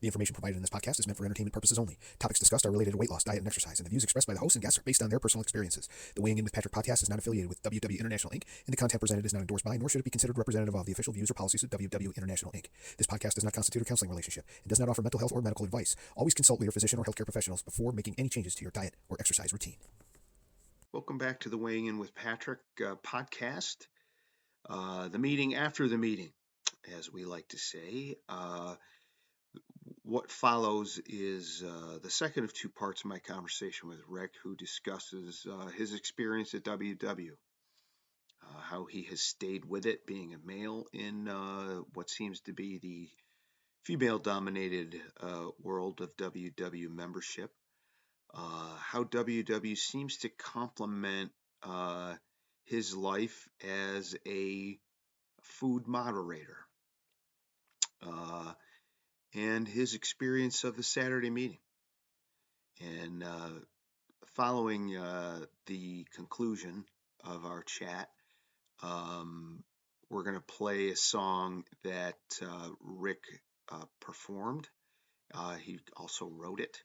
The information provided in this podcast is meant for entertainment purposes only. Topics discussed are related to weight loss, diet, and exercise, and the views expressed by the hosts and guests are based on their personal experiences. The Weighing In with Patrick podcast is not affiliated with WW International Inc., and the content presented is not endorsed by, nor should it be considered representative of the official views or policies of WW International Inc. This podcast does not constitute a counseling relationship and does not offer mental health or medical advice. Always consult with your physician or healthcare professionals before making any changes to your diet or exercise routine. Welcome back to the Weighing In with Patrick podcast. The meeting after the meeting, as we like to say. What follows is the second of two parts of my conversation with Rick, who discusses his experience at WW, how he has stayed with it, being a male in what seems to be the female-dominated world of WW membership, how WW seems to complement his life as a food moderator, and his experience of the Saturday meeting. And following the conclusion of our chat, we're going to play a song that Rick performed. He also wrote it,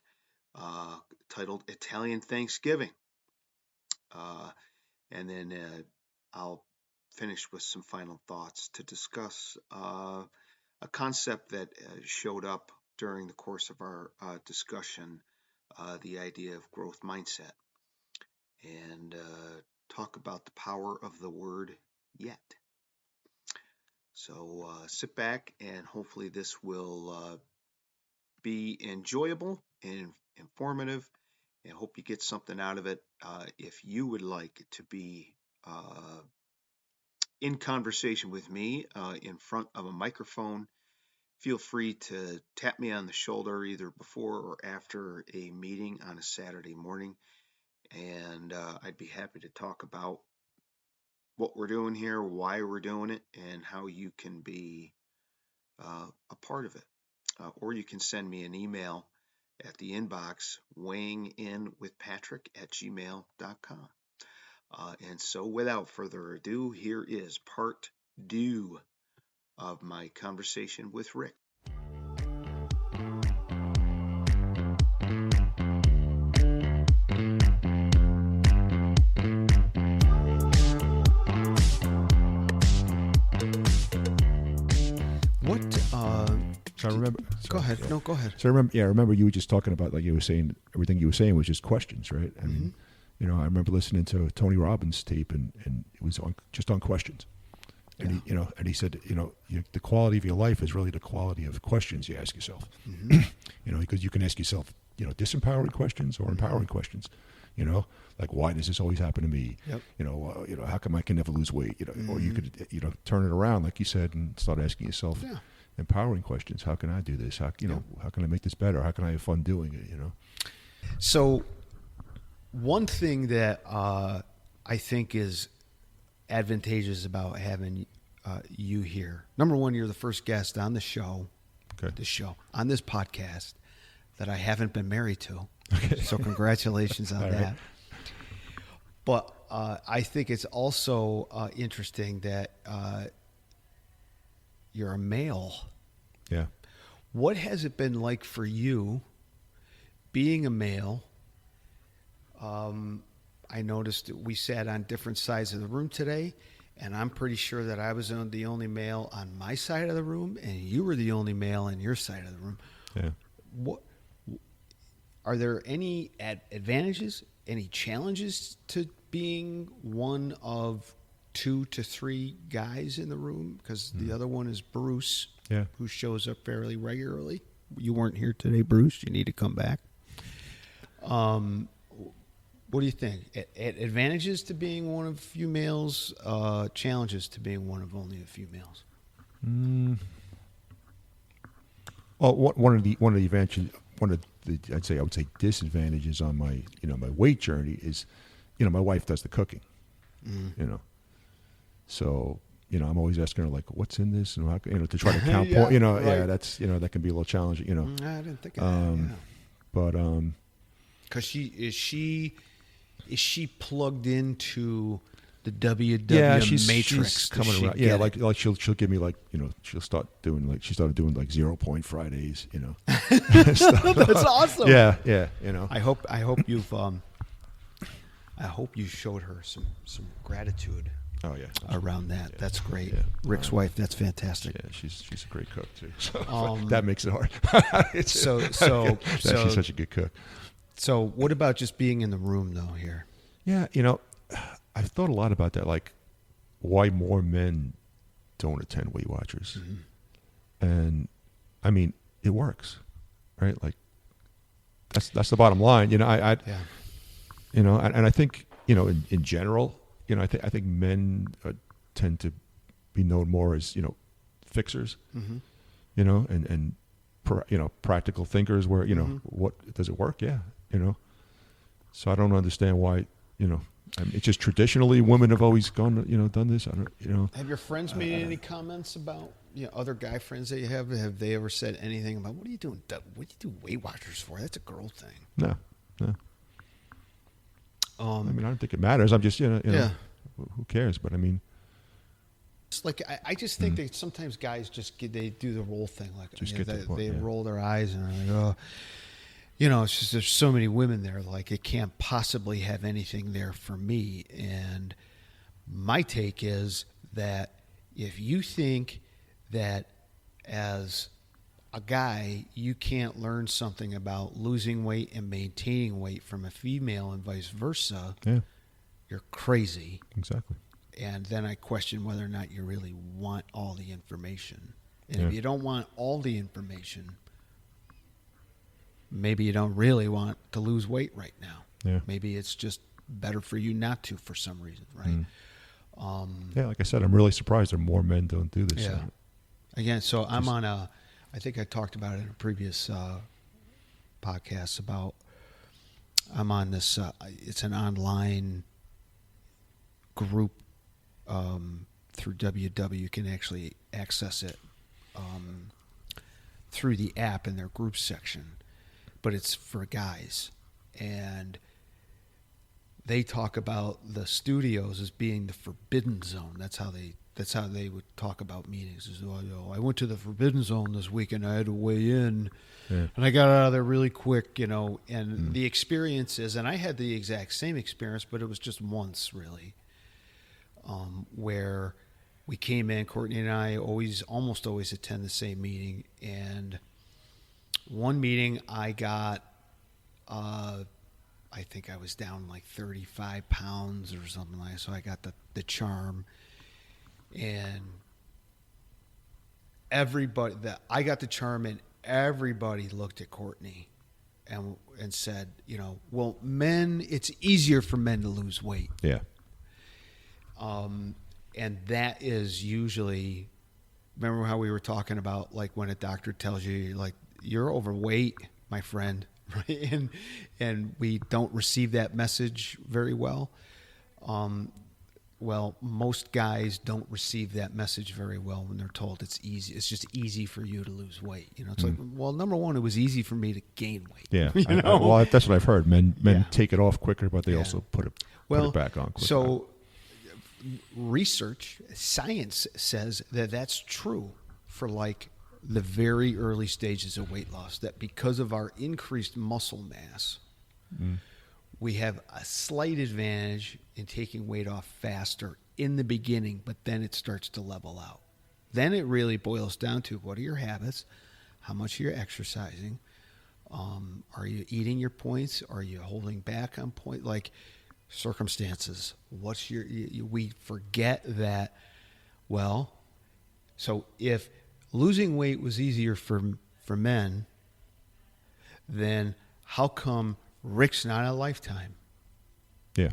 titled Italian Thanksgiving. And then I'll finish with some final thoughts to discuss a concept that showed up during the course of our discussion, the idea of growth mindset, and talk about the power of the word yet. So sit back, and hopefully this will be enjoyable and informative, and hope you get something out of it. If you would like to be in conversation with me in front of a microphone, feel free to tap me on the shoulder either before or after a meeting on a Saturday morning, and I'd be happy to talk about what we're doing here, why we're doing it, and how you can be a part of it. Or you can send me an email at the inbox, weighinginwithpatrick@gmail.com. And so without further ado, here is part 2 of my conversation with Rick. So I remember. Go ahead. No, go ahead. So I remember you were just talking about, like you were saying, everything you were saying was just questions, right? I mean, you know, I remember listening to Tony Robbins' tape, and it was just on questions. And he said, the quality of your life is really the quality of questions you ask yourself. Because you can ask yourself, disempowering questions or empowering questions. Like, why does this always happen to me? Yep. How come I can never lose weight? Or you could, turn it around, like you said, and start asking yourself empowering questions. How can I do this? How can I make this better? How can I have fun doing it? So, one thing that I think is advantageous about having you here. Number one, you're the first guest on the show, on this podcast that I haven't been married to. Okay. So congratulations on that. Right. But I think it's also interesting that you're a male. Yeah. What has it been like for you being a male? I noticed that we sat on different sides of the room today, and I'm pretty sure that I was the only male on my side of the room, and you were the only male on your side of the room. Yeah. What are there any advantages, any challenges to being one of 2 to 3 guys in the room? Because the other one is Bruce, who shows up fairly regularly. You weren't here today, Bruce. You need to come back. What do you think? Advantages to being one of few males, challenges to being one of only a few males? Well, one of the advantages, I would say disadvantages on my my weight journey is, my wife does the cooking, so I'm always asking her, like, what's in this, and how, to try to count points. Right. That's that can be a little challenging. I didn't think of that. But because is she plugged into the WW Matrix. She's coming around. Yeah, like she'll give me like, she'll start doing like, she started doing like 0 Point Fridays, That's awesome. Yeah. I hope you've I hope you showed her some gratitude. Oh yeah, around that. Yeah. That's great. Yeah. Rick's wife. That's fantastic. Yeah, she's a great cook too. So that makes it hard. So she's such a good cook. So what about just being in the room though here? Yeah, I've thought a lot about that, like why more men don't attend Weight Watchers. Mm-hmm. And I mean, it works, right? Like that's the bottom line. And I think, in general, I think men tend to be known more as, fixers, mm-hmm. And practical thinkers where, mm-hmm. what does it work? Yeah. So I don't understand why, it's just traditionally women have always gone, done this. I don't, Have your friends made any comments about, other guy friends that you have? Have they ever said anything about, what are you doing? What do you do Weight Watchers for? That's a girl thing. No. I don't think it matters. I'm just, yeah. Who cares? But I mean, it's like I just think that sometimes guys they do the roll thing, like they roll their eyes and are like, oh, it's just there's so many women there, like it can't possibly have anything there for me. And my take is that if you think that as a guy, you can't learn something about losing weight and maintaining weight from a female and vice versa, you're crazy. Exactly. And then I question whether or not you really want all the information. And if you don't want all the information, maybe you don't really want to lose weight right now. Yeah. Maybe it's just better for you not to for some reason, right? Like I said, I'm really surprised that more men don't do this. Yeah. Again, so I'm on I think I talked about it in a previous podcast about, I'm on this, it's an online group through WW. You can actually access it through the app in their group section, but it's for guys. And they talk about the studios as being the forbidden zone. That's how they would talk about meetings. Is, I went to the forbidden zone this week and I had to weigh in, and I got out of there really quick, and the experience is, and I had the exact same experience, but it was just once really, where we came in, Courtney and I almost always attend the same meeting. And one meeting I got, I think I was down like 35 pounds or something like that. So I got the charm. And I got the charm, and everybody looked at Courtney and said, well, it's easier for men to lose weight. Yeah. And that is usually, remember how we were talking about, like when a doctor tells you, like, you're overweight, my friend, right? And we don't receive that message very well. Well, most guys don't receive that message very well when they're told it's easy. It's just easy for you to lose weight. It's like, well, number one, it was easy for me to gain weight. Yeah. Well, that's what I've heard. Men take it off quicker, but they also put it back on quicker. So research, science says that that's true for like the very early stages of weight loss, that because of our increased muscle mass, we have a slight advantage in taking weight off faster in the beginning, but then it starts to level out. Then it really boils down to, what are your habits? How much are you exercising? Are you eating your points? Are you holding back on point? Like circumstances. We forget that, well, so if losing weight was easier for men, then how come Rick's not a Lifetime? Yeah.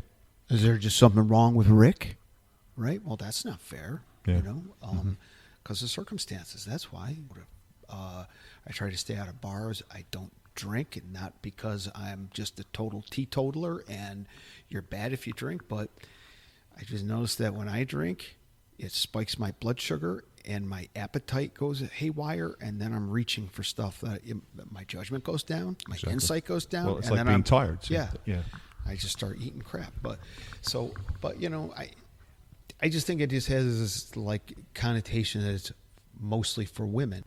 Is there just something wrong with Rick? Right? Well, that's not fair, because of circumstances. That's why. I try to stay out of bars. I don't drink, and not because I'm just a total teetotaler and you're bad if you drink, but I just noticed that when I drink, it spikes my blood sugar and my appetite goes haywire, and then I'm reaching for stuff that my judgment goes down, my insight goes down. Well, it's and like then being tired. So I just start eating crap. But I just think it just has this like connotation that it's mostly for women.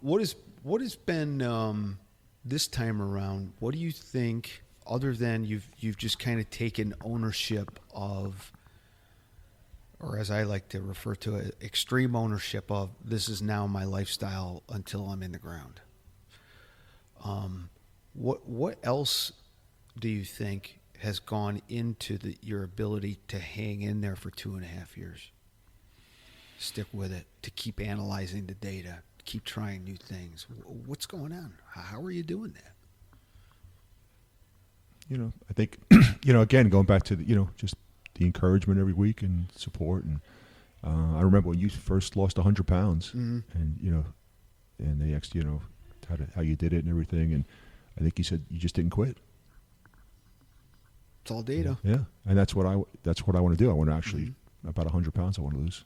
What has been this time around? What do you think, other than you've just kind of taken ownership of, or as I like to refer to it, extreme ownership of, this is now my lifestyle until I'm in the ground. What else do you think has gone into your ability to hang in there for 2.5 years? Stick with it, to keep analyzing the data, keep trying new things. What's going on? How are you doing that? I think, again, going back to just the encouragement every week and support. And I remember when you first lost 100 pounds, and and they asked how you did it and everything, and I think you said you just didn't quit. It's all data. Yeah, and that's what I want to do. I want to actually about 100 pounds. I want to lose.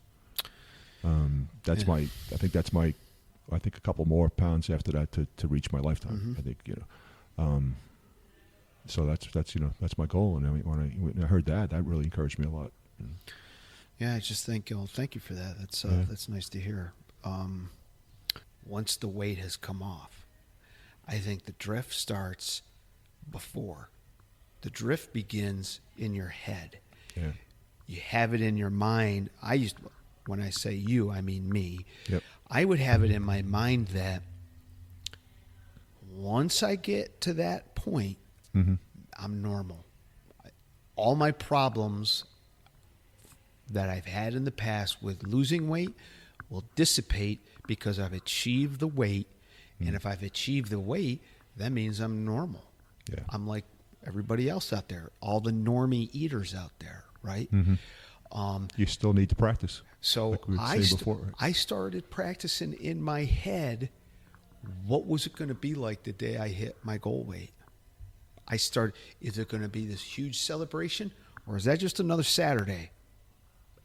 I think a couple more pounds after that to reach my lifetime. I think so that's my goal. And I mean, when I heard that really encouraged me a lot. Yeah, I just think thank you for that. That's nice to hear. Once the weight has come off, I think the drift starts before. The drift begins in your head. Yeah. You have it in your mind. When I say you, I mean me. Yep. I would have it in my mind that once I get to that point, I'm normal. All my problems that I've had in the past with losing weight will dissipate because I've achieved the weight. And if I've achieved the weight, that means I'm normal. Yeah. I'm like everybody else out there, all the normie eaters out there, right? You still need to practice. So like we were saying before, right? I started practicing in my head, what was it going to be like the day I hit my goal weight? Is it going to be this huge celebration, or is that just another Saturday?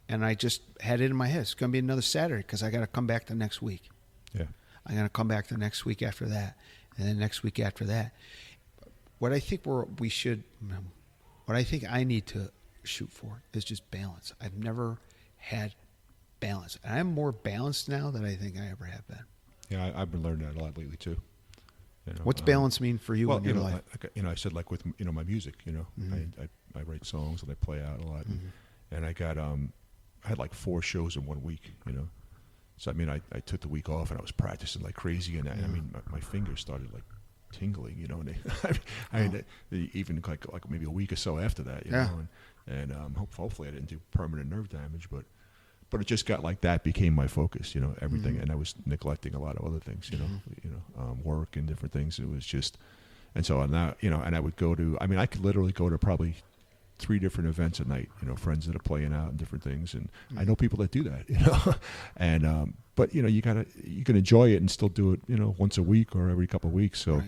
And I just had it in my head, it's going to be another Saturday because I got to come back the next week. Yeah. I'm going to come back the next week after that, and then next week after that. What I think I need to shoot for is just balance. I've never had balance, and I'm more balanced now than I think I ever have been. Yeah, I've been learning that a lot lately too. What's balance mean for you in your life? I said like with my music, I write songs and I play out a lot, and I got I had like 4 shows in 1 week, So I mean, I took the week off and I was practicing like crazy, and I mean, my fingers started like tingling, and even like maybe a week or so after that, and hopefully I didn't do permanent nerve damage, but it just got like that became my focus, everything, and I was neglecting a lot of other things, work and different things. It was just, and so now, and I would go to, I mean, I could literally go to probably 3 different events a night, friends that are playing out and different things. And I know people that do that, and, but you can enjoy it and still do it, once a week or every couple of weeks. So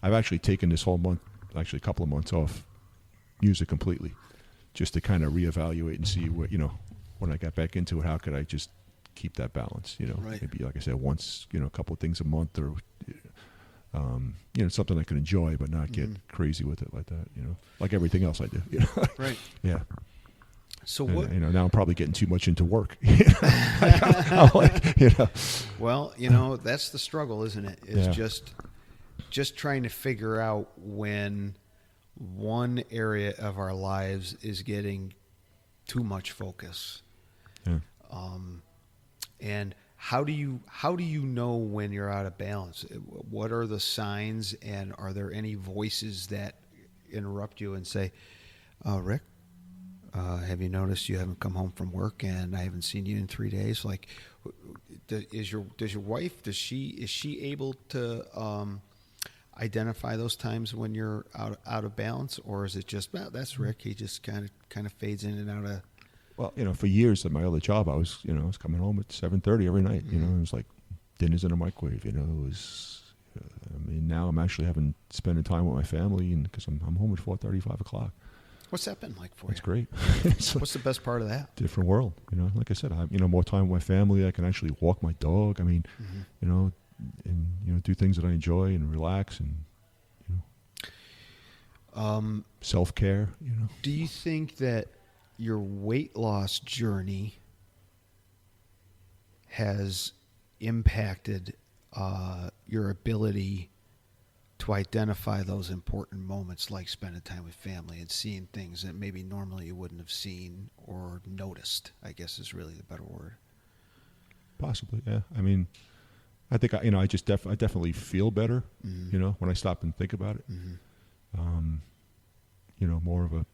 I've actually taken this whole month, actually a couple of months off music completely, just to kind of reevaluate and see what, when I got back into it, how could I just keep that balance, maybe like I said, once, a couple of things a month, or, something I can enjoy, but not get crazy with it like that, like everything else I do. Right. Yeah. So and, what? Now I'm probably getting too much into work. Well, that's the struggle, isn't it? It's just trying to figure out when one area of our lives is getting too much focus. Yeah. And how do you know when you're out of balance? What are the signs, and are there any voices that interrupt you and say, Rick, have you noticed you haven't come home from work and I haven't seen you in 3 days? Like, does your wife, is she able to identify those times when you're out of balance, or is it just, well, that's Rick, he just kind of fades in and out of? Well, for years at my other job, I was coming home at 7:30 every night. It was like dinners in a microwave. It was. I mean, now I'm actually spending time with my family, and because I'm home at 4:30, 5 o'clock. What's that been like for you? It's great. What's the best part of that? Different world. Like I said, I have more time with my family. I can actually walk my dog. I mean, and do things that I enjoy and relax and self-care. Do you think that your weight loss journey has impacted your ability to identify those important moments, like spending time with family and seeing things that maybe normally you wouldn't have seen or noticed, I guess is really the better word. Possibly, yeah. I mean, I think I definitely feel better, when I stop and think about it. More of a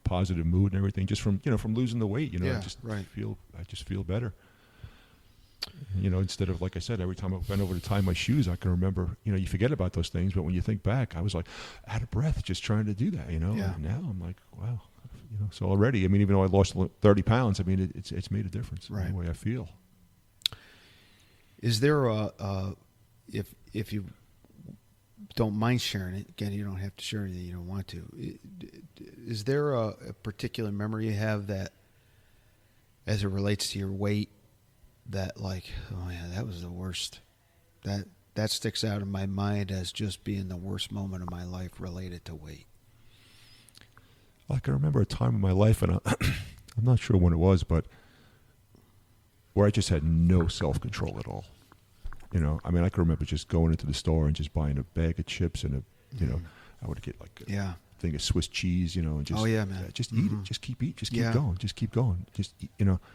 positive mood and everything, just from losing the weight. I just feel better. Instead of, like I said, every time I bent over to tie my shoes, I can remember. You forget about those things, but when you think back, I was like out of breath just trying to do that. Yeah. And now I'm like, wow. So already, I mean, even though I lost 30 pounds, I mean, it's made a difference in the way I feel. Is there if you don't mind sharing it, again, you don't have to share anything you don't want to. Is there a particular memory you have that, as it relates to your weight, that like, oh yeah, that was the worst. That sticks out in my mind as just being the worst moment of my life related to weight? I can remember a time in my life, and I'm not sure when it was, but where I just had no self-control at all. I mean, I can remember just going into the store and just buying a bag of chips and I would get like a thing of Swiss cheese, and just just eat it, just keep eating, just keep going, just keep going, just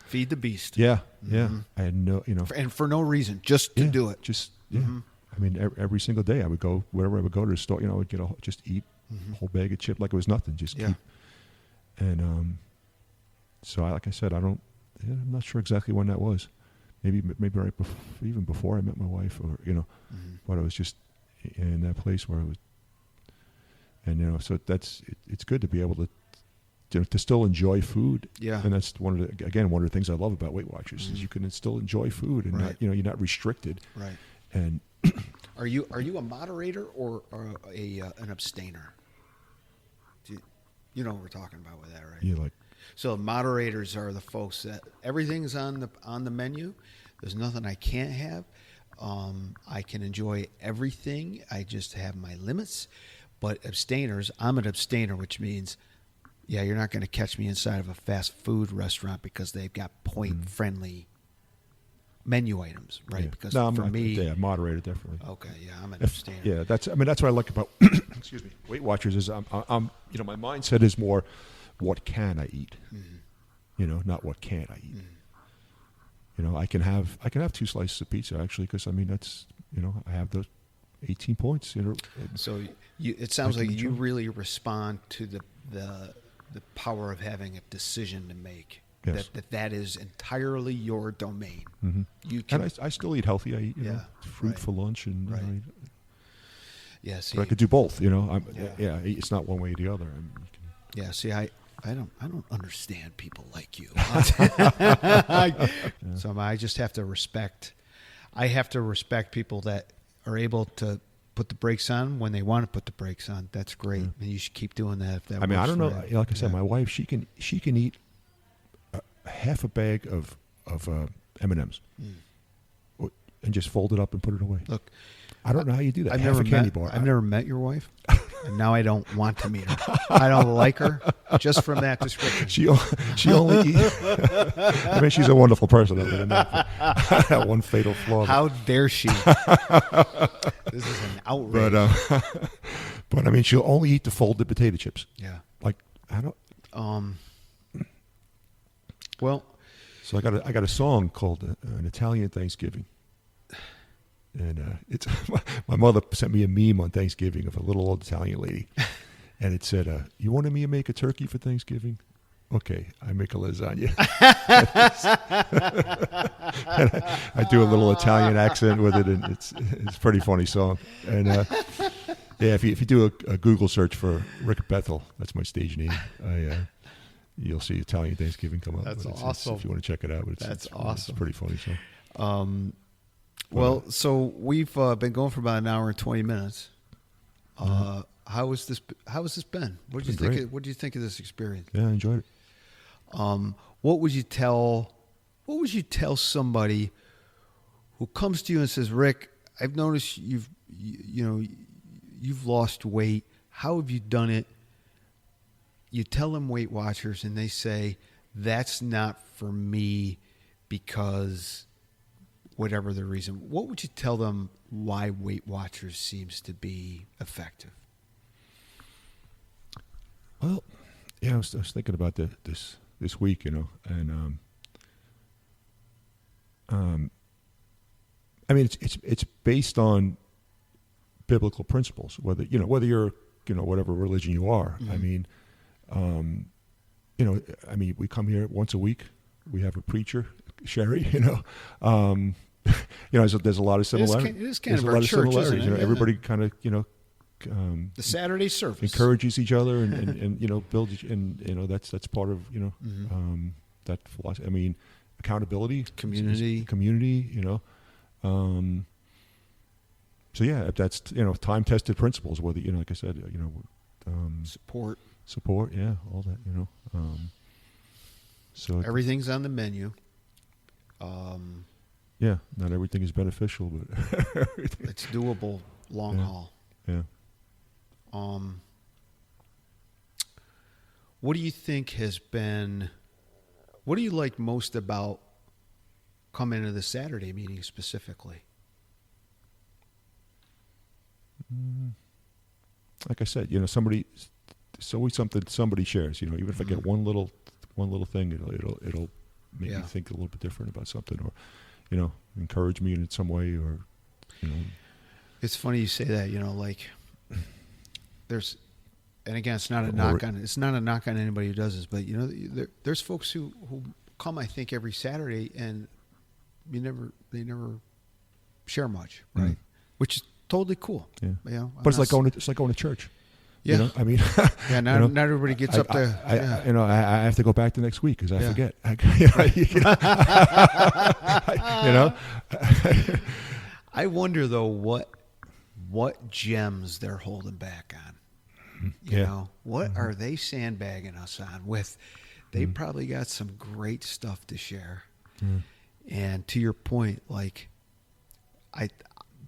feed the beast. Yeah, I had no, and for no reason, just to do it. Just I mean, every single day I would go wherever I would go to the store, I would get just eat a whole bag of chips like it was nothing, just keep. And so like I said, I'm not sure exactly when that was. Maybe right before, even before I met my wife, or but I was just in that place where I was, and so it's good to be able to still enjoy food. Yeah, and that's one of the things I love about Weight Watchers is you can still enjoy food and not you're not restricted. Right. And are you a moderator or an abstainer? You know what we're talking about with that, right? Yeah, like. So moderators are the folks that everything's on the menu. There's nothing I can't have. I can enjoy everything. I just have my limits. But abstainers, I'm an abstainer, which means, you're not going to catch me inside of a fast food restaurant because they've got point-friendly menu items, right? Yeah. Because no, for me, moderator definitely. Okay, I'm an abstainer. Yeah, that's what I like about excuse me, Weight Watchers is I'm my mindset is more, what can I eat? Not what can't I eat. I can have 2 slices of pizza actually, because I mean that's I have those 18 points. So it sounds like you really respond to the power of having a decision to make. Yes. That is entirely your domain. Mm-hmm. You can, and I still eat healthy. I eat fruit for lunch and see, but I could do both. It's not one way or the other. See, I don't understand people like you. So I just have to respect. I have to respect people that are able to put the brakes on when they want to put the brakes on. That's great, and you should keep doing that. If that. I mean, I don't know. You. Like I said, my wife, she can eat half a bag of M&Ms and just fold it up and put it away. Look, I don't know how you do that. I've never met your wife, and now I don't want to meet her. I don't like her just from that description. She only eats. I mean, she's a wonderful person other than that. That one fatal flaw. How dare she? This is an outrage. But I mean, she'll only eat the folded potato chips. Yeah. Like I don't. Well, so I got a song called "An Italian Thanksgiving," and it's my mother sent me a meme on Thanksgiving of a little old Italian lady, and it said, "You wanted me to make a turkey for Thanksgiving? Okay, I make a lasagna." And I do a little Italian accent with it, and it's a pretty funny song. And if you do a Google search for Rick Bethel, that's my stage name. You'll see Italian Thanksgiving come up. That's awesome. If you want to check it out, that's awesome. It's pretty funny. So, so we've been going for about an hour and 20 minutes. How has this been? What did you think of this experience? Yeah, I enjoyed it. What would you tell somebody who comes to you and says, "Rick, I've noticed you've lost weight. How have you done it?" You tell them Weight Watchers, and they say, that's not for me because whatever the reason. What would you tell them why Weight Watchers seems to be effective? Well, yeah, I was thinking about this week, and I mean, it's based on biblical principles. Whether you're whatever religion you are. Mm-hmm. I mean, we come here once a week. We have a preacher, Sherry. There's a lot of similarities. It is kind of our church, isn't it? Yeah. Everybody kind of the Saturday service encourages each other and builds, and that's part of Mm-hmm. that philosophy. I mean, accountability, community. So yeah, that's time tested principles. Whether like I said, support, yeah, all that. So Everything's on the menu. Yeah, not everything is beneficial, but It's doable long haul. Yeah. What do you think what do you like most about coming to the Saturday meeting specifically? Like I said, it's always something somebody shares. Even if I get one little thing, it'll make me think a little bit different about something, or encourage me in some way, or It's funny you say that. Like there's, and again, it's not a knock on anybody who does this, but there's folks who come, I think, every Saturday, and they never share much, right? Mm. Which is totally cool. Yeah. But it's like going to church. Yeah. I mean, not everybody gets up to. I have to go back the next week because I forget. I wonder though what gems they're holding back on. What are they sandbagging us on with? They probably got some great stuff to share. And to your point, like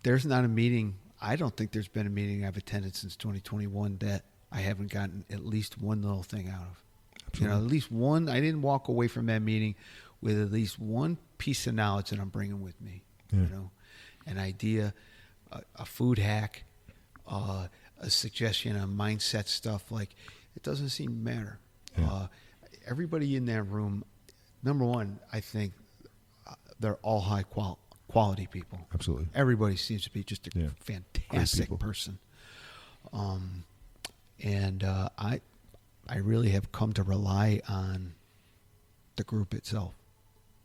there's not a meeting. I don't think there's been a meeting I've attended since 2021 that I haven't gotten at least one little thing out of. Absolutely. At least one. I didn't walk away from that meeting with at least one piece of knowledge that I'm bringing with me. Yeah. An idea, a food hack, a suggestion, a mindset stuff. Like, it doesn't seem to matter. Yeah. Everybody in that room, number one, I think they're all high quality people. Absolutely. Everybody seems to be just a fantastic people. person. And I really have come to rely on the group itself.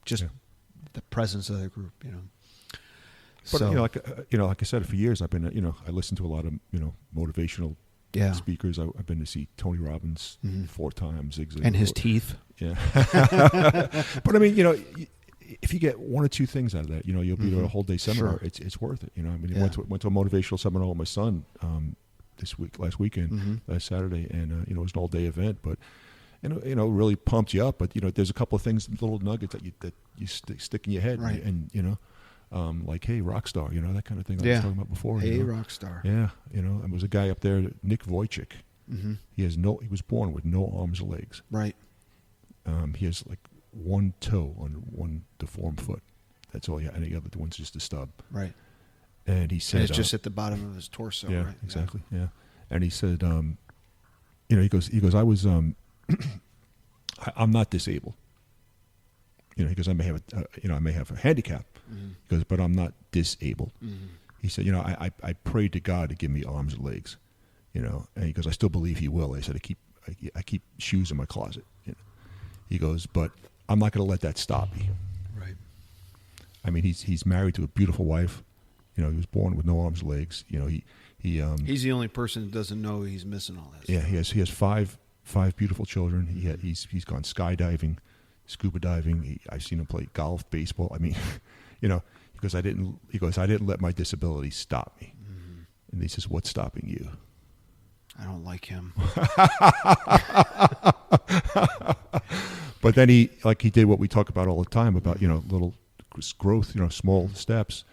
Just the presence of the group, But So, like I said, for years I've been, I listen to a lot of, motivational speakers. I've been to see Tony Robbins 4 times. Zig Ziglar. and his teeth. Yeah. But I mean, if you get 1 or 2 things out of that, you'll be to a whole day seminar. Sure. It's worth it. I mean, I went to a motivational seminar with my son last weekend, last Saturday, and it was an all day event. But really pumped you up. But there's a couple of things, little nuggets that you stick in your head, Right. and like, hey, rock star, that kind of thing I was talking about before. Hey, rock star. Yeah, and there was a guy up there, Nick Vujicic. He was born with no arms or legs. Right. He has like 1 toe on 1 deformed foot. That's all he had. And the other one's just a stub. Right. And he said, And it's just at the bottom of his torso. yeah, right? exactly. Yeah. And he said, he goes, I was, I'm not disabled. He goes, I may have a handicap. He goes, but I'm not disabled. He said, I prayed to God to give me arms and legs, and he goes, I still believe he will. I said, I keep shoes in my closet. He goes, but I'm not going to let that stop me. Right. I mean, he's married to a beautiful wife. He was born with no arms and legs. He's the only person that doesn't know he's missing all this. Yeah, he has five beautiful children. He's gone skydiving, scuba diving. I've seen him play golf, baseball. I mean, because I didn't let my disability stop me. And he says, what's stopping you? I don't like him. But then he did what we talk about all the time about little growth, small steps.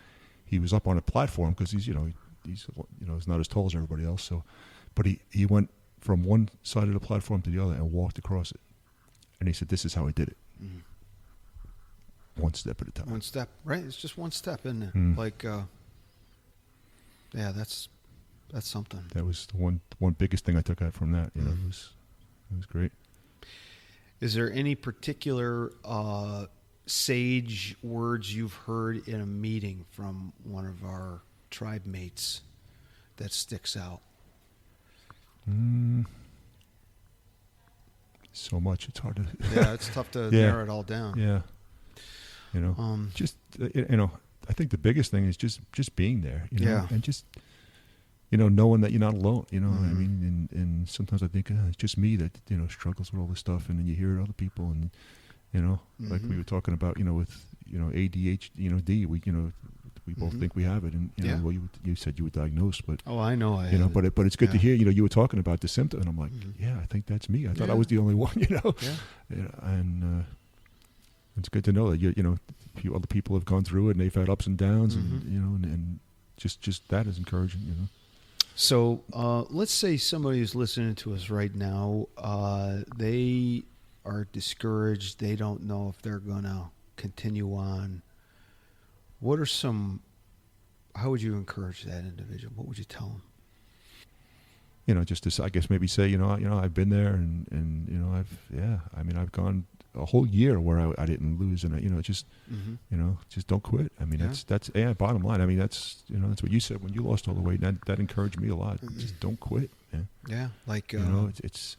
He was up on a platform because he's not as tall as everybody else. So, but he went from one side of the platform to the other and walked across it. And he said, this is how I did it. Mm. One step at a time. One step, right? It's just one step, isn't it? Mm. Like, yeah, that's something. That was the one biggest thing I took out from that. You know, it was great. Is there any particular sage words you've heard in a meeting from one of our tribe mates that sticks out? So much, it's hard to. Yeah, it's tough to narrow it all down. Yeah, you know, just you know, I think the biggest thing is just being there. You know, and just knowing that you're not alone. You know, I mean, and sometimes I think it's just me that struggles with all this stuff, and then you hear other people, and like we were talking about, with ADHD, D, we both think we have it, and well, you said you were diagnosed, but I know I have but it's good to hear. You were talking about the symptom, and I'm like, yeah, I think that's me. I thought I was the only one. And it's good to know that other people have gone through it, and they've had ups and downs, and and just that is encouraging. So let's say somebody who's listening to us right now, they are discouraged. They don't know if they're going to continue on. What are how would you encourage that individual? What would you tell them? Just to, I guess, maybe say, I've been there, and I've gone a whole year where I didn't lose, and just don't quit. I mean, that's bottom line. I mean, that's that's what you said when you lost all the weight. And that encouraged me a lot. Just don't quit. Yeah, like it's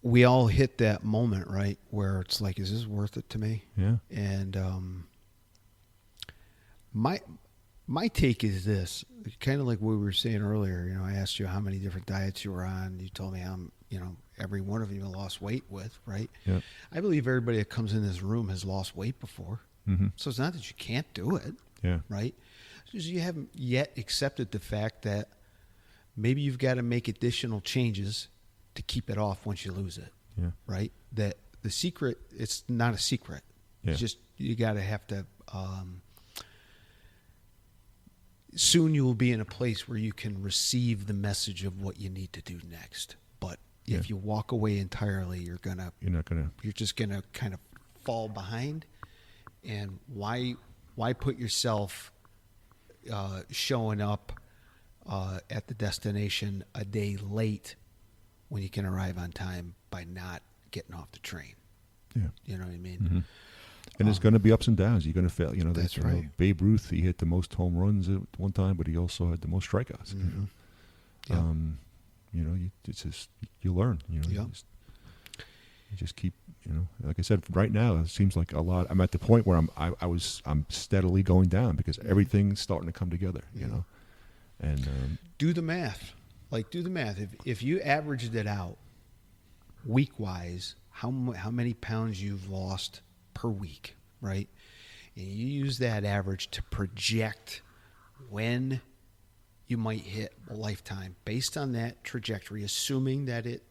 we all hit that moment, right, where it's like, is this worth it to me? Yeah. And my take is this, kind of like what we were saying earlier. I asked you how many different diets you were on. You told me how every one of you lost weight with, right? Yeah. I believe everybody that comes in this room has lost weight before. Mm-hmm. So it's not that you can't do it. Yeah. Right? It's just you haven't yet accepted the fact that maybe you've got to make additional changes to keep it off once you lose it. Yeah. Right? That the secret, it's not a secret. Yeah. It's just you got to have to soon you will be in a place where you can receive the message of what you need to do next. But if you walk away entirely, you're just gonna kind of fall behind. And why put yourself showing up at the destination a day late when you can arrive on time by not getting off the train? Yeah. You know what I mean? Mm-hmm. And there's going to be ups and downs. You're going to fail. That's right. Babe Ruth, he hit the most home runs at one time, but he also had the most strikeouts. It's just you learn. You just keep. Like I said, right now it seems like a lot. I'm at the point where I'm steadily going down because everything's starting to come together. And do the math. Do the math. If you averaged it out week wise, how many pounds you've lost per week, right? And you use that average to project when you might hit a lifetime based on that trajectory, assuming that it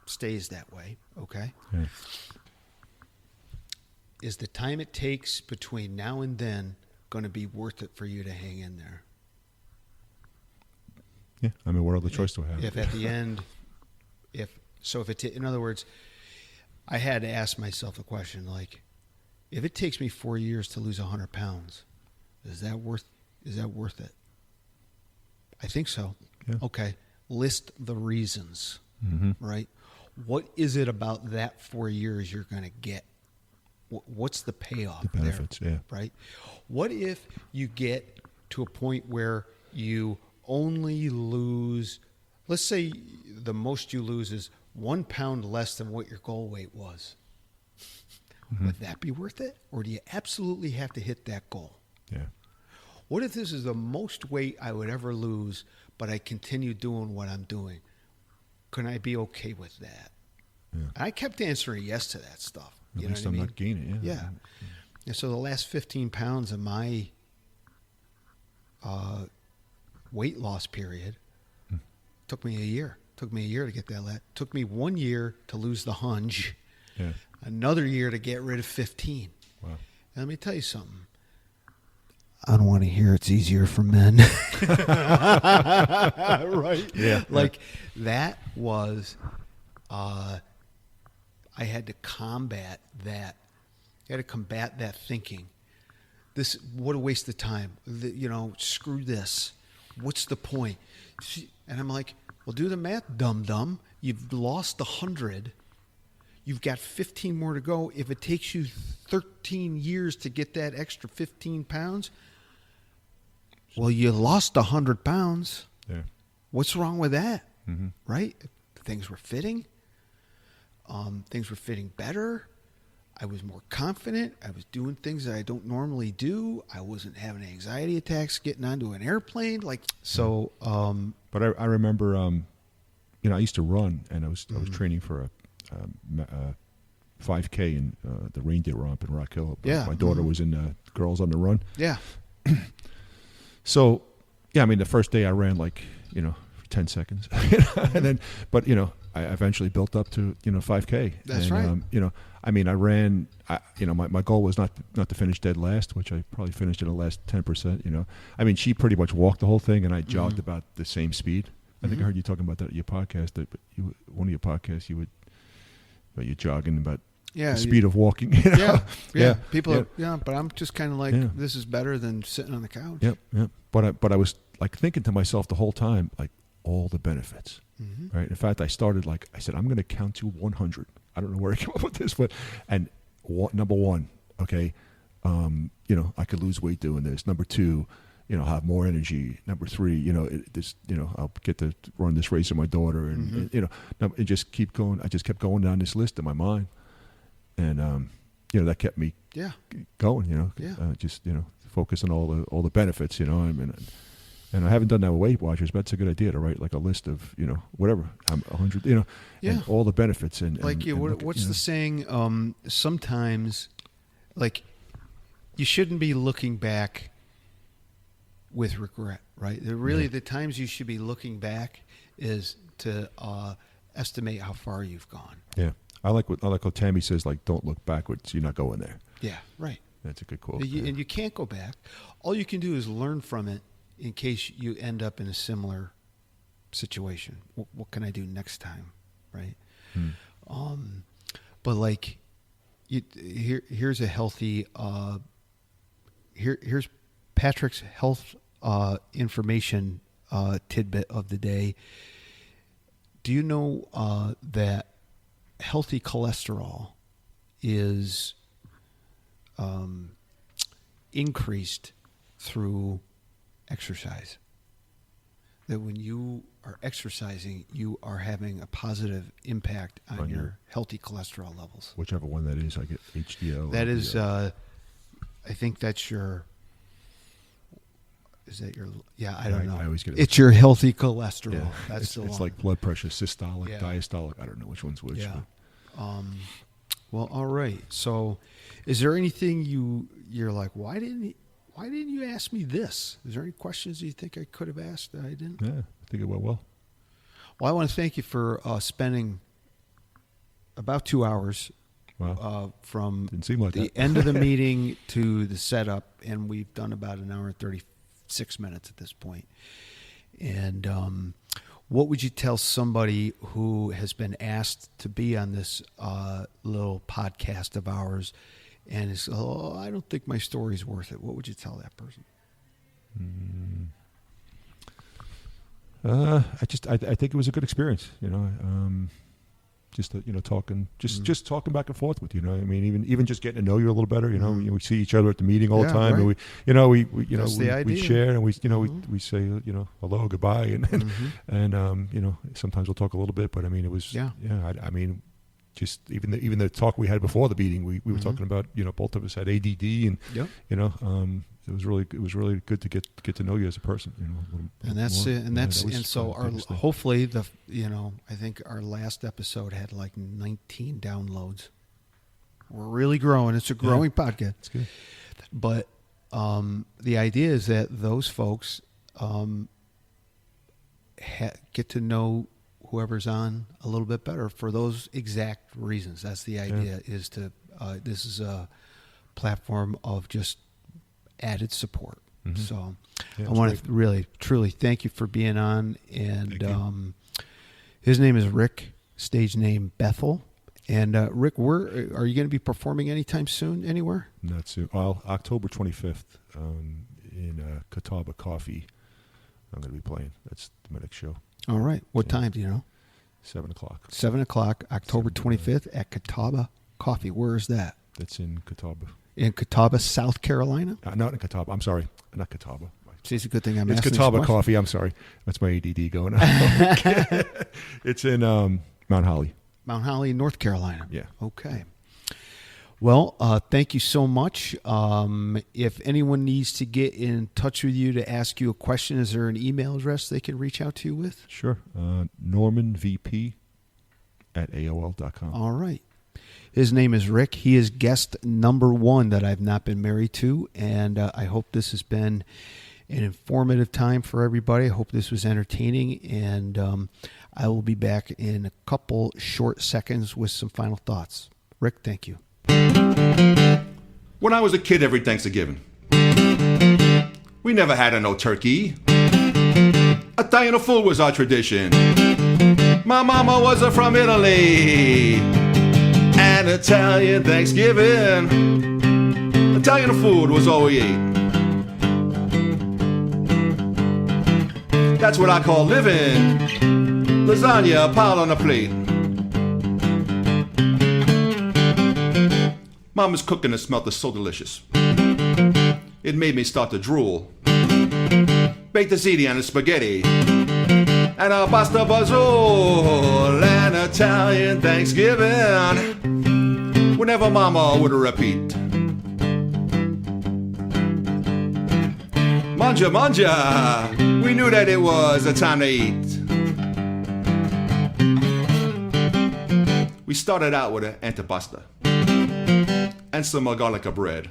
stays that way, okay? Yeah. Is the time it takes between now and then going to be worth it for you to hang in there? Yeah, I mean, what other choice do I have? If at the end, in other words, I had to ask myself a question like, if it takes me 4 years to lose 100 pounds, is that worth it? I think so. Yeah. Okay. List the reasons, right? What is it about that 4 years you're going to get? What's the payoff? The benefits, there, right? What if you get to a point where you only lose, let's say the most you lose is 1 pound less than what your goal weight was. Would that be worth it? Or do you absolutely have to hit that goal? Yeah. What if this is the most weight I would ever lose, but I continue doing what I'm doing? Can I be okay with that? Yeah. I kept answering yes to that stuff. At least I'm not gaining. Yeah. And so the last 15 pounds of my weight loss period took me a year. Took me a year to get that. Took me 1 year to lose the hunch. Yeah. Another year to get rid of 15. Wow. And let me tell you something. I don't want to hear it's easier for men. Right? Yeah. Like that was I had to combat that. I had to combat that thinking. This, what a waste of time. Screw this. What's the point? And I'm like, well, do the math, dum-dum. You've lost 100. You've got 15 more to go. If it takes you 13 years to get that extra 15 pounds, well, you lost 100 pounds. Yeah. What's wrong with that? Mm-hmm. Right? Things were fitting. Things were fitting better. I was more confident. I was doing things that I don't normally do. I wasn't having anxiety attacks getting onto an airplane. So. But I remember, I used to run, and I was training for a 5K in the reindeer romp in Rock Hill. Yeah. My daughter was in Girls on the Run. Yeah. So, the first day I ran 10 seconds, and then, I eventually built up to 5K. That's right. I ran. My goal was not to finish dead last, which I probably finished in the last 10%. She pretty much walked the whole thing, and I jogged about the same speed. I think I heard you talking about that at your podcast. One of your podcasts, you're jogging about the speed of walking. Yeah. People. But I'm just kind of like, this is better than sitting on the couch. Yep. But I was thinking to myself the whole time, all the benefits. Mm-hmm. Right. In fact, I started I said, I'm going to count to 100. I don't know where I came up with this, but number one, okay, I could lose weight doing this. Number two, I'll have more energy. Number three, I'll get to run this race with my daughter, and it just keep going. I just kept going down this list in my mind, and that kept me going. Just focus on all the benefits. And I haven't done that with Weight Watchers, but that's a good idea to write a list of whatever 100 and all the benefits and what's the saying? Sometimes you shouldn't be looking back with regret, right? The times you should be looking back is to estimate how far you've gone. Yeah, I like what Tammy says. Don't look backwards. You're not going there. Yeah, right. That's a good quote. And you can't go back. All you can do is learn from it in case you end up in a similar situation. What can I do next time, right? But here's a healthy. Here's Patrick's health information tidbit of the day. Do you know that healthy cholesterol is increased through exercise? That when you are exercising, you are having a positive impact on your healthy cholesterol levels. Whichever one that is, I get HDL. That is, I think that's your. Is that your? Yeah, I don't know. I always get it. It's your healthy cholesterol. Yeah. That's the one. It's like blood pressure, systolic, diastolic. I don't know which one's which. Yeah. Well, all right. So, is there anything you're like? Why didn't you ask me this? Is there any questions you think I could have asked that I didn't? Yeah, I think it went well. Well, I want to thank you for spending about 2 hours from Didn't seem like the that. end of the meeting to the setup, and we've done about an hour and 36 minutes at this point. And what would you tell somebody who has been asked to be on this little podcast of ours and is, I don't think my story's worth it? What would you tell that person? I think it was a good experience. Talking, just talking back and forth with you. I mean, even just getting to know you a little better. We see each other at the meeting all the time, right. and we share and we say hello, goodbye, and sometimes we'll talk a little bit. But I mean, it was I mean, just even the talk we had before the meeting, we were talking about both of us had ADD, and it was really good to get to know you as a person. And that's it. And so hopefully I think our last episode had like 19 downloads. We're really growing. It's a growing podcast. It's good. But the idea is that those folks get to know whoever's on a little bit better for those exact reasons. That's the idea. Is to this is a platform of just added support. So I want to really truly thank you for being on. And his name is Rick, stage name Bethel, And Rick, where are you going to be performing anytime soon? Anywhere? Not soon. Well, October 25th in Catawba Coffee. I'm going to be playing. That's my next show. All right. What time do you know? 7 o'clock. 7 o'clock, October 25th at Catawba Coffee. Where is that? That's in Catawba. In Catawba, South Carolina? Not in Catawba. I'm sorry. Not Catawba. See, it's a good thing I'm It's asking Catawba this question. Coffee. I'm sorry. That's my ADD going on. It's in Mount Holly. Mount Holly, North Carolina. Yeah. Okay. Well, thank you so much. If anyone needs to get in touch with you to ask you a question, is there an email address they can reach out to you with? Sure. NormanVP@AOL.com. All right. His name is Rick. He is guest number 1 that I've not been married to, and I hope this has been an informative time for everybody. I hope this was entertaining, and I will be back in a couple short seconds with some final thoughts. Rick, thank you. When I was a kid every Thanksgiving, we never had no turkey. Italian food was our tradition. My mama was from Italy. An Italian Thanksgiving. Italian food was all we ate. That's what I call living. Lasagna piled on a plate. Mama's cooking and smelled so delicious. It made me start to drool. Baked ziti and spaghetti. And a pasta bazool. An Italian Thanksgiving. Whenever Mama would repeat. Manja, manja. We knew that it was a time to eat. We started out with an antipasta and some garlic bread,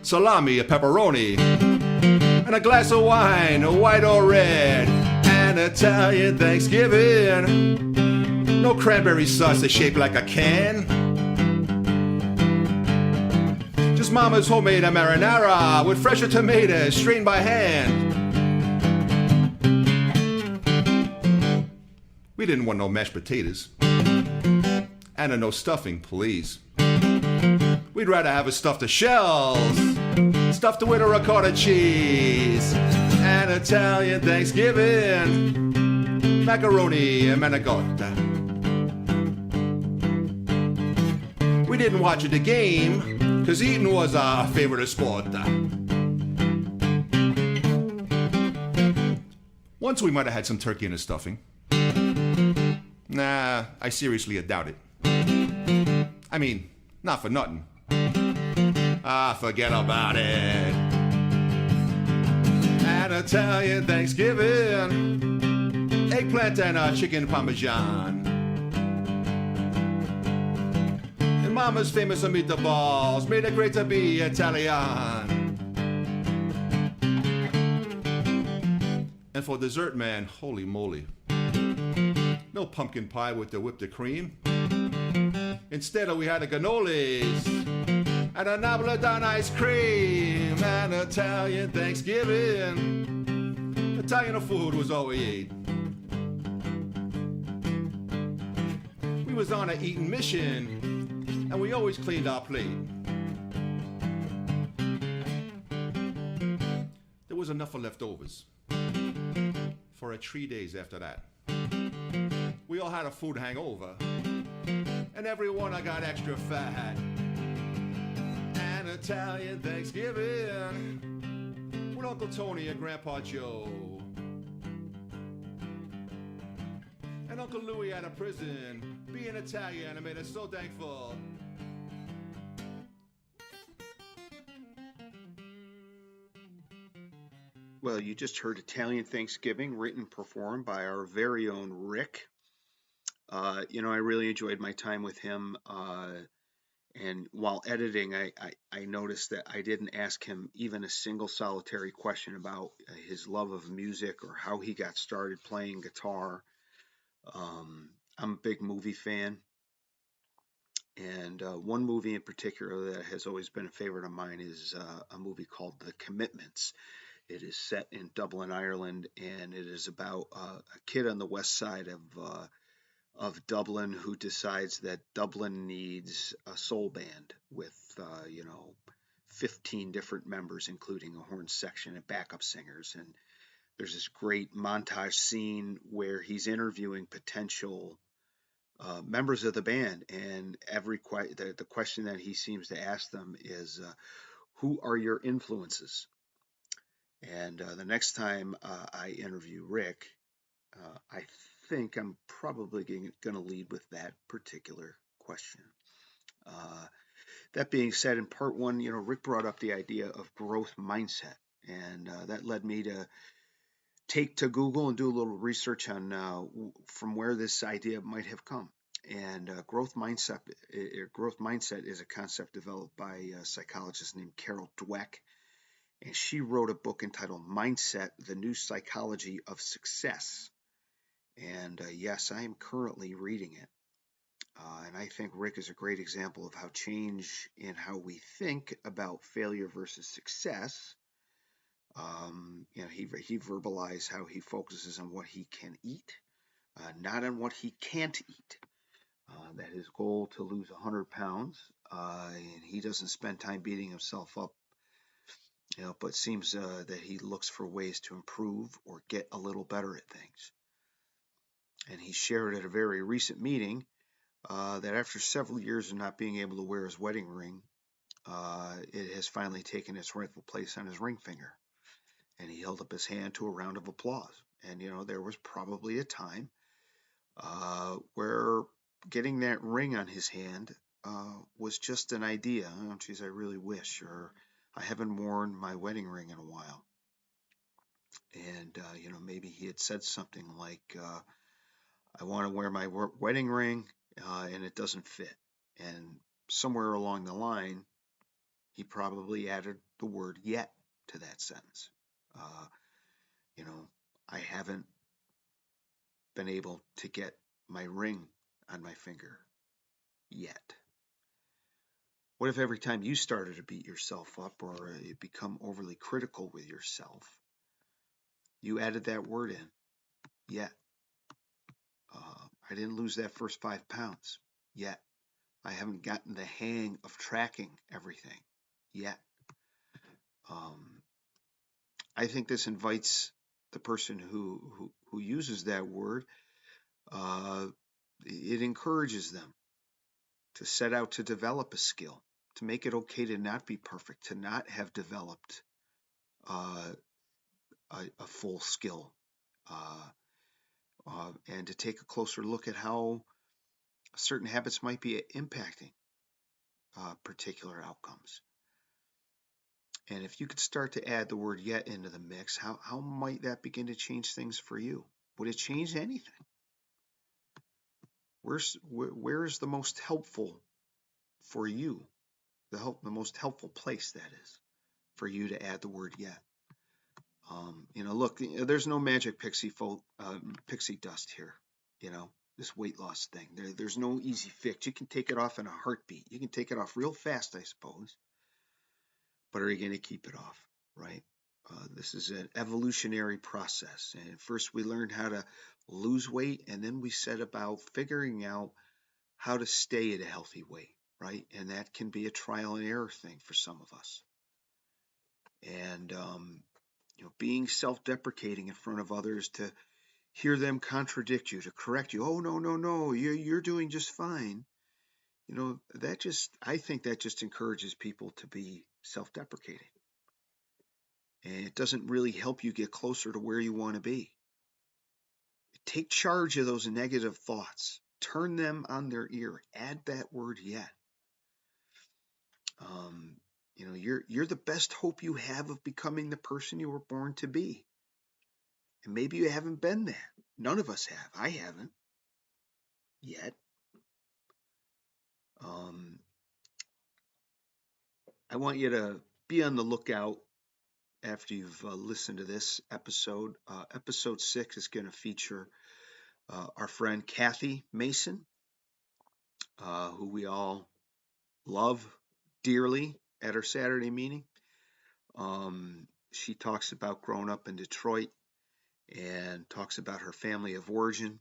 salami, a pepperoni, and a glass of wine, white or red. An Italian Thanksgiving. No cranberry sauce that's shaped like a can. Just Mama's homemade marinara with fresher tomatoes strained by hand. We didn't want no mashed potatoes. And no stuffing, please. We'd rather have it stuffed to shells, stuffed with a ricotta cheese. An Italian Thanksgiving. Macaroni and manicotti. We didn't watch the game, 'cause eating was our favorite sport. Once we might have had some turkey and a stuffing. Nah, I seriously doubt it. I mean, not for nothing. Forget about it. An Italian Thanksgiving. Eggplant and a chicken parmesan. And Mama's famous meatballs made it great to be Italian. And for dessert, man, holy moly. No pumpkin pie with the whipped cream. Instead, we had a cannolis and a Napolitan ice cream. An Italian Thanksgiving. Italian food was all we ate. We was on an eating mission, and we always cleaned our plate. There was enough for leftovers for 3 days after that. We all had a food hangover, and everyone I got extra fat. An Italian Thanksgiving with Uncle Tony and Grandpa Joe. And Uncle Louie out of prison, being Italian, made us so thankful. Well, you just heard Italian Thanksgiving, written and performed by our very own Rick. I really enjoyed my time with him. And while editing, I noticed that I didn't ask him even a single solitary question about his love of music or how he got started playing guitar. I'm a big movie fan. And one movie in particular that has always been a favorite of mine is a movie called The Commitments. It is set in Dublin, Ireland, and it is about a kid on the west side of of Dublin who decides that Dublin needs a soul band with, 15 different members, including a horn section and backup singers. And there's this great montage scene where he's interviewing potential members of the band, and the question that he seems to ask them is, "Who are your influences?" And the next time I interview Rick, I think I'm probably going to lead with that particular question. Uh, that being said, in part one, Rick brought up the idea of growth mindset, and that led me to take to Google and do a little research on from where this idea might have come. And growth mindset is a concept developed by a psychologist named Carol Dweck, and she wrote a book entitled "Mindset: The New Psychology of Success." And yes, I am currently reading it. And I think Rick is a great example of how change in how we think about failure versus success. He verbalized how he focuses on what he can eat, not on what he can't eat. That his goal to lose 100 pounds, and he doesn't spend time beating himself up, but seems that he looks for ways to improve or get a little better at things. And he shared at a very recent meeting that after several years of not being able to wear his wedding ring, it has finally taken its rightful place on his ring finger. And he held up his hand to a round of applause. And, there was probably a time where getting that ring on his hand was just an idea. Oh, geez, I really wish, or I haven't worn my wedding ring in a while. And, maybe he had said something like, I want to wear my wedding ring and it doesn't fit. And somewhere along the line, he probably added the word yet to that sentence. Uh, I haven't been able to get my ring on my finger yet. What if every time you started to beat yourself up or you become overly critical with yourself, you added that word in, yet? I didn't lose that first 5 pounds yet. I haven't gotten the hang of tracking everything yet. I think this invites the person who uses that word, it encourages them to set out to develop a skill, to make it okay to not be perfect, to not have developed a full skill, and to take a closer look at how certain habits might be impacting particular outcomes. And if you could start to add the word yet into the mix, how might that begin to change things for you? Would it change anything? Where is the most helpful for you? The most helpful place, that is, for you to add the word yet. Look, there's no magic pixie dust here. This weight loss thing. There's no easy fix. You can take it off in a heartbeat. You can take it off real fast, I suppose. But are you going to keep it off, right? This is an evolutionary process. And first we learned how to lose weight, and then we set about figuring out how to stay at a healthy weight, right? And that can be a trial and error thing for some of us. And, being self-deprecating in front of others, to hear them contradict you, to correct you. Oh, no, you're doing just fine. I think that just encourages people to be self-deprecating. And it doesn't really help you get closer to where you want to be. Take charge of those negative thoughts. Turn them on their ear. Add that word yet. You're the best hope you have of becoming the person you were born to be. And maybe you haven't been that. None of us have. I haven't yet. I want you to be on the lookout after you've listened to this episode. Episode 6 is going to feature our friend Kathy Mason, who we all love dearly at our Saturday meeting. She talks about growing up in Detroit and talks about her family of origin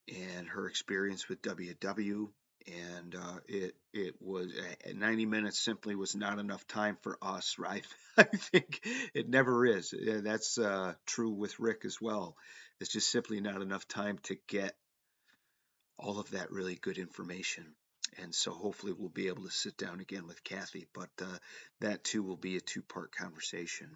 and her experience with WW. And it was 90 minutes simply was not enough time for us, right? I think it never is. That's true with Rick as well. It's just simply not enough time to get all of that really good information. And so hopefully we'll be able to sit down again with Kathy, but that too will be a two-part conversation.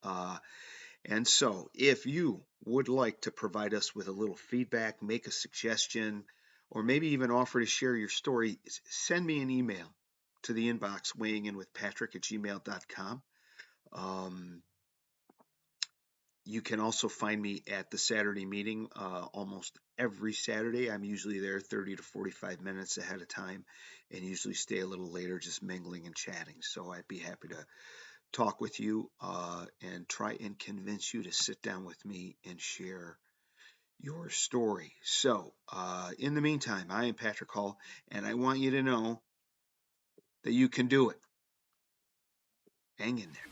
And so if you would like to provide us with a little feedback, make a suggestion, or maybe even offer to share your story, send me an email to the inbox weighingin@gmail.com. You can also find me at the Saturday meeting almost every Saturday. I'm usually there 30 to 45 minutes ahead of time and usually stay a little later just mingling and chatting. So I'd be happy to talk with you and try and convince you to sit down with me and share your story. So in the meantime, I am Patrick Hall, and I want you to know that you can do it. Hang in there.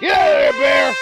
Get out of there, bear!